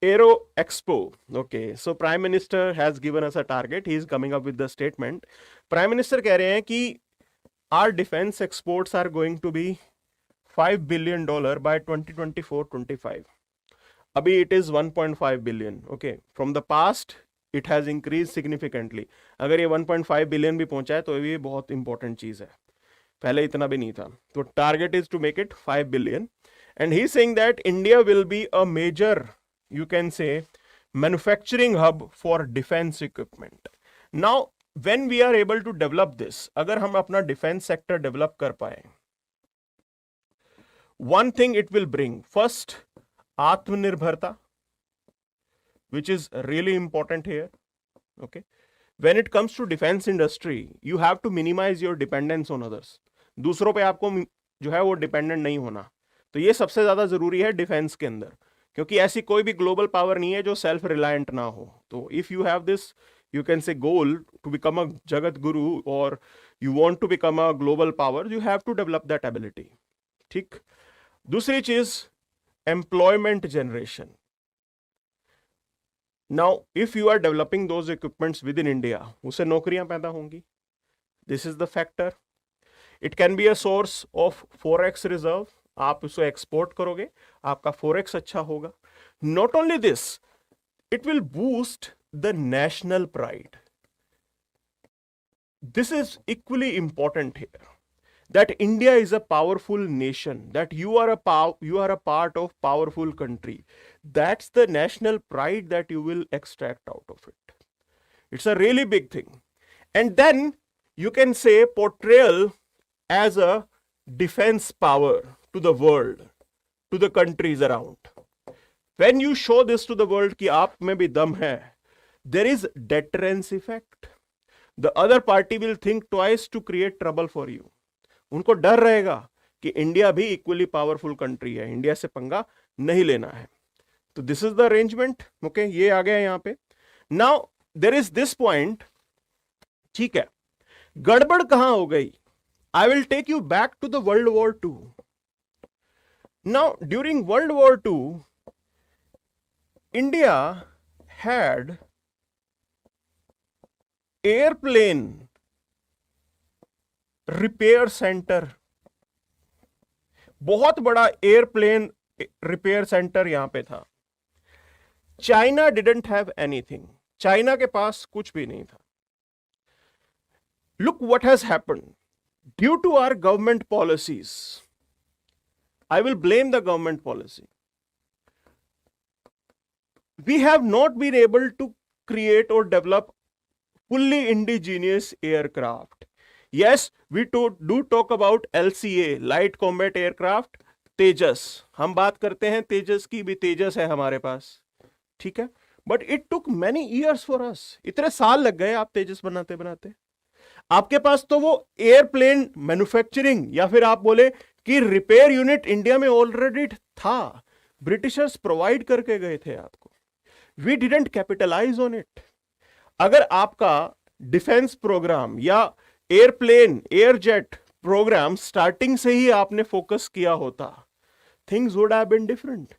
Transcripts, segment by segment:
Aero Expo. Okay, so Prime Minister has given us a target. He is coming up with the statement. Prime Minister कह रहे हैं कि our defense exports are going to be $5 billion by 2024-25. Abhi it is 1.5 billion. Okay, from the past it has increased significantly. अगर ये 1.5 billion भी पहुंचा है तो ये बहुत इंपॉर्टेंट चीज है, पहले इतना भी नहीं था. तो target is to make it 5 billion. And he's saying that India will be a major, you can say, manufacturing hub for defense equipment. Now, when we are able to develop this, अगर हम अपना defense sector develop कर पाए, one thing it will bring, first, आत्मनिर्भरता, which is really important here. Okay, when it comes to defense industry, you have to minimize your dependence on others. दूसरों पे आपको जो है वो डिपेंडेंट नहीं होना. तो ये सबसे ज्यादा जरूरी है डिफेंस के अंदर, क्योंकि ऐसी कोई भी ग्लोबल पावर नहीं है जो सेल्फ रिलायंट ना हो. तो if you have this, you can say goal to become a jagat guru और you want to become a global power, you have to develop that ability. ठीक. दूसरी चीज, employment generation. Now if you are developing those equipments within India, उससे नौकरियां पैदा होंगी. This is the factor. It can be a source of forex reserve. आप उसे export करोगे, आपका फोरेक्स अच्छा होगा. Not only this, it will boost the national pride. This is equally important here, that India is a powerful nation, that you are a part of powerful country. That's the national pride that you will extract out of it. It's a really big thing. And then you can say portrayal as a defense power to the world, to the countries around. When you show this to the world कि आप में भी दम है, there is deterrence effect. The other party will think twice to create trouble for you. उनको डर रहेगा कि इंडिया भी इक्वली पावरफुल कंट्री है, इंडिया से पंगा नहीं लेना है. तो this is the arrangement. Okay, ये आ गया यहां पे. Now there is this point. ठीक है, गड़बड़ कहां हो गई? I will take you back to the World War II. Now, during World War II, India had airplane repair center. बहुत बड़ा एयरप्लेन रिपेयर सेंटर यहां पे था. China didn't have anything. China के पास कुछ भी नहीं था. Look what has happened. Due to our government policies, I will blame the government policy. We have not been able to create or develop fully indigenous aircraft. Yes, we do talk about LCA, Light Combat Aircraft, तेजस. हम बात करते हैं तेजस की भी, तेजस है हमारे पास. ठीक है, but it took many years for us. इतने साल लग गए आप तेजस बनाते बनाते. आपके पास तो वो एयरप्लेन मैन्युफैक्चरिंग या फिर आप बोले कि रिपेयर यूनिट इंडिया में ऑलरेडी था. ब्रिटिशर्स प्रोवाइड करके गए थे आपको. We didn't capitalise on it. अगर आपका डिफेंस प्रोग्राम या एयरप्लेन एयरजेट प्रोग्राम स्टार्टिंग से ही आपने फोकस किया होता, things would have been different.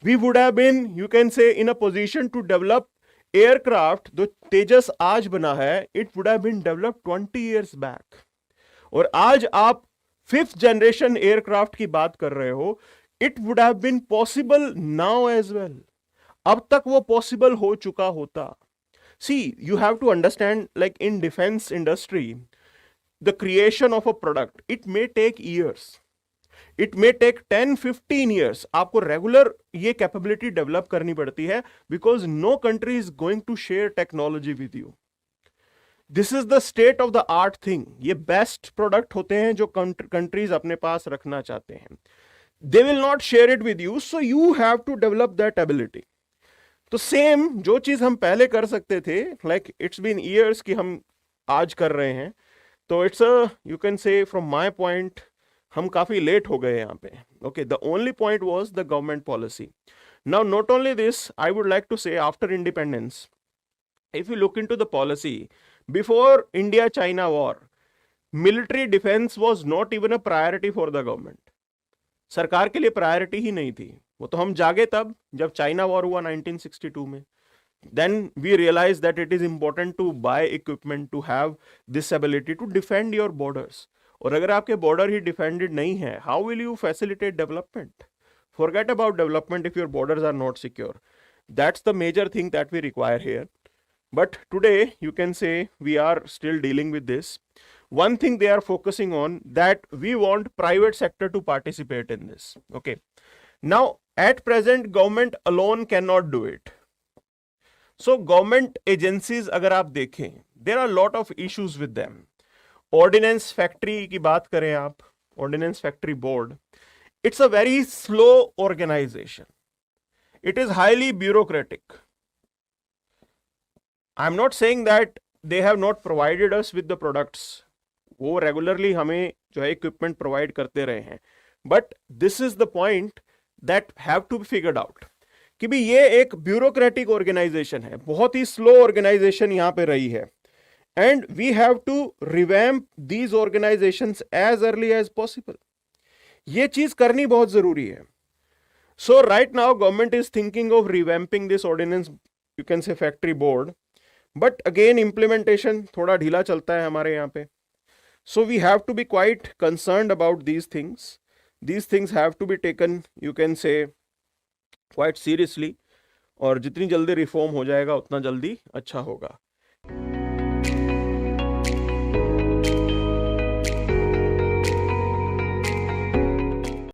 We would have been, you can say, in a position to develop aircraft. जो तेजस आज बना है, it would have been developed 20 years बैक. और आज आप 5th जनरेशन एयरक्राफ्ट की बात कर रहे हो. It would have been possible now as well. अब तक वो पॉसिबल हो चुका होता. See, you have to understand, like in defence industry, the creation of a product, it may take years, it may take 10-15 years. आपको regular ये capability develop करनी पड़ती है, because no country is going to share technology with you. This is the state of the art thing. ये best product होते हैं जो countries अपने पास रखना चाहते हैं. They will not share it with you, so you have to develop that ability. तो सेम जो चीज हम पहले कर सकते थे, लाइक इट्स बीन ईयर्स कि हम आज कर रहे हैं, तो it's a, you can say, from my point, हम काफी लेट हो गए यहां पे. Okay, the only point was the government policy. Now not only this, I would like to say, after independence, if you look into the policy, before India China war, military defence was not even a priority for the government. सरकार के लिए priority ही नहीं थी. वो तो हम जागे तब जब चाइना वॉर हुआ 1962 में. Then we realized that it is important to buy equipment to have this ability to defend your borders. और अगर आपके border ही defended नहीं है, how will you facilitate development? Forget about development if your borders are not secure. That's the major thing that we require here. But today you can say we are still dealing with this. One thing they are focusing on, that we want private sector to participate in this. Okay. Now at present government alone cannot do it. So government agencies अगर आप देखें, there are lot of issues with them. Ordnance factory की बात करें आप, Ordnance Factory Board, it's a very slow organization. It is highly bureaucratic. I'm not saying that they have not provided us with the products. वो regularly हमें जो है equipment provide करते रहे हैं. But this is the point that have to be figured out. कि भी ये एक ब्यूरोक्रेटिक ऑर्गेनाइजेशन है, बहुत ही स्लो ऑर्गेनाइजेशन यहां पे रही है, and we have to revamp these organisations as early as possible. ये चीज करनी बहुत जरूरी है. So right now government is thinking of revamping this ordinance, you can say factory board, but again implementation थोड़ा ढीला चलता है हमारे यहाँ पे. So we have to be quite concerned about these things. These things have to be taken, you can say, quite seriously, और जितनी जल्दी रिफॉर्म हो जाएगा उतना जल्दी अच्छा होगा.